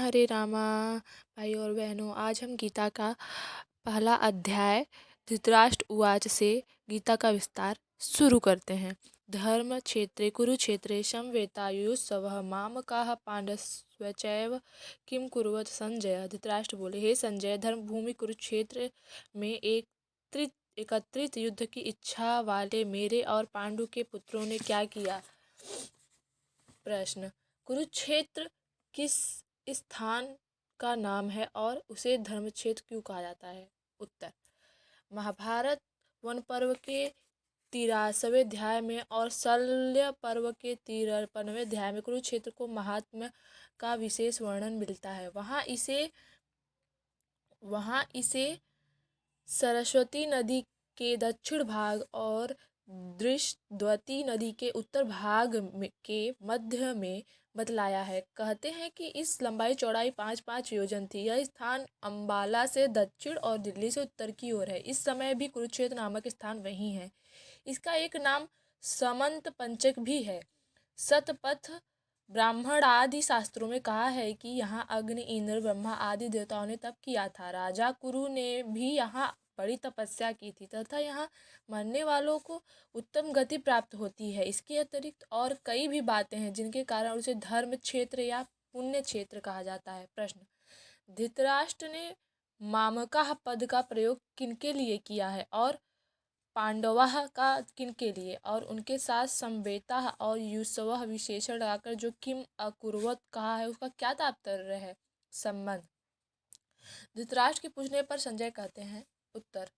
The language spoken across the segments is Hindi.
हरे रामा। भाई और बहनों, आज हम गीता का पहला अध्याय धृतराष्ट्र उवाच से गीता का विस्तार शुरू करते हैं। धर्म क्षेत्रे कुरुक्षेत्रे समवेतायुयुत्सवः मामकाः पांडवश्चैव किम कुर्वत संजय। धृतराष्ट्र बोले, हे संजय, धर्म भूमि कुरुक्षेत्र में एकत्रित युद्ध की इच्छा वाले मेरे और पांडु के पुत्रों ने क्या किया। प्रश्न, कुरुक्षेत्र किस स्थान का नाम है और उसे धर्मक्षेत्र क्यों कहा जाता है। उत्तर, महाभारत वन पर्व के 83वें अध्याय में और शल्य पर्व के 53वें अध्याय में कुरुक्षेत्र को महात्म्य का विशेष वर्णन मिलता है। वहाँ इसे सरस्वती नदी के दक्षिण भाग और दृष्टद्वती नदी के उत्तर भाग के मध्य में बतलाया है। कहते हैं कि इस लंबाई चौड़ाई 5-5 योजन थी। यह स्थान अंबाला से दक्षिण और दिल्ली से उत्तर की ओर है। इस समय भी कुरुक्षेत्र नामक स्थान वही है। इसका एक नाम समंत पंचक भी है। सतपथ ब्राह्मण आदि शास्त्रों में कहा है कि यहाँ अग्नि, इंद्र, ब्रह्मा आदि देवताओं ने तप किया था। राजा कुरु ने भी यहाँ बड़ी तपस्या की थी तथा यहाँ मरने वालों को उत्तम गति प्राप्त होती है। इसके अतिरिक्त और कई भी बातें हैं जिनके कारण उसे धर्म क्षेत्र या पुण्य क्षेत्र कहा जाता है। प्रश्न, धृतराष्ट्र ने मामकाह पद का प्रयोग किनके लिए किया है और पांडवाः का किनके लिए, और उनके साथ समवेताः और युत्सवः विशेषण लगाकर जो किम अकुर्वत कहा है उसका क्या तात्पर्य है। संबंध, धृतराष्ट्र के पूछने पर संजय कहते हैं। उत्तर,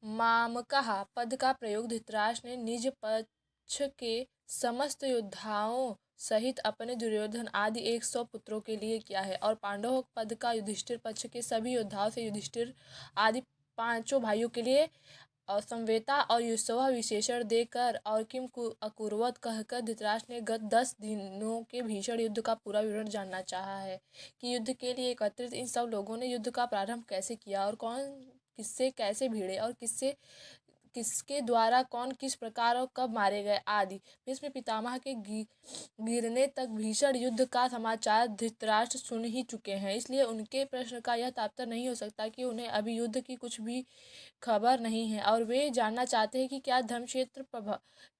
मामकाह पद का प्रयोग धृतराष्ट्र ने निज पक्ष के समस्त योद्धाओं सहित अपने दुर्योधन आदि 100 पुत्रों के लिए किया है और पांडव पद का युधिष्ठिर पक्ष के सभी योद्धाओं से युधिष्ठिर आदि 5 भाइयों के लिए और समवेता और युत्सव विशेषण देकर और किम अकुर्वत कहकर धृतराष्ट्र ने गत 10 दिनों के भीषण युद्ध का पूरा विवरण जानना चाहा है कि युद्ध के लिए एकत्रित इन सब लोगों ने युद्ध का प्रारंभ कैसे किया और कौन किससे कैसे भिड़े और किसके द्वारा कौन किस प्रकार और कब मारे गए आदि। भीष्म पितामह के गिरने तक भीषण युद्ध का समाचार धृतराष्ट्र सुन ही चुके हैं। इसलिए उनके प्रश्न का यह तात्पर्य नहीं हो सकता कि उन्हें अभी युद्ध की कुछ भी खबर नहीं है और वे जानना चाहते हैं कि क्या धर्मक्षेत्र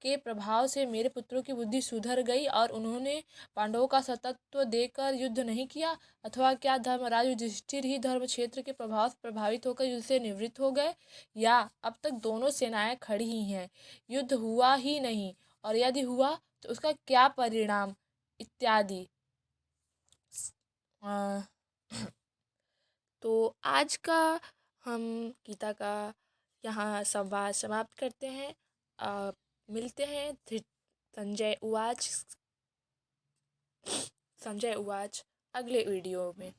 के प्रभाव से मेरे पुत्रों की बुद्धि सुधर गई और उन्होंने पांडवों का सतत्व देकर युद्ध नहीं किया, अथवा क्या धर्मराज युधिष्ठिर ही धर्म क्षेत्र के प्रभाव से प्रभावित होकर युद्ध से निवृत्त हो गए, या अब तक दोनों सेनाएं खड़ी ही हैं, युद्ध हुआ ही नहीं, और यदि हुआ तो उसका क्या परिणाम इत्यादि। तो आज का हम गीता का यहाँ संवाद समाप्त करते हैं। मिलते हैं संजय उवाच अगले वीडियो में।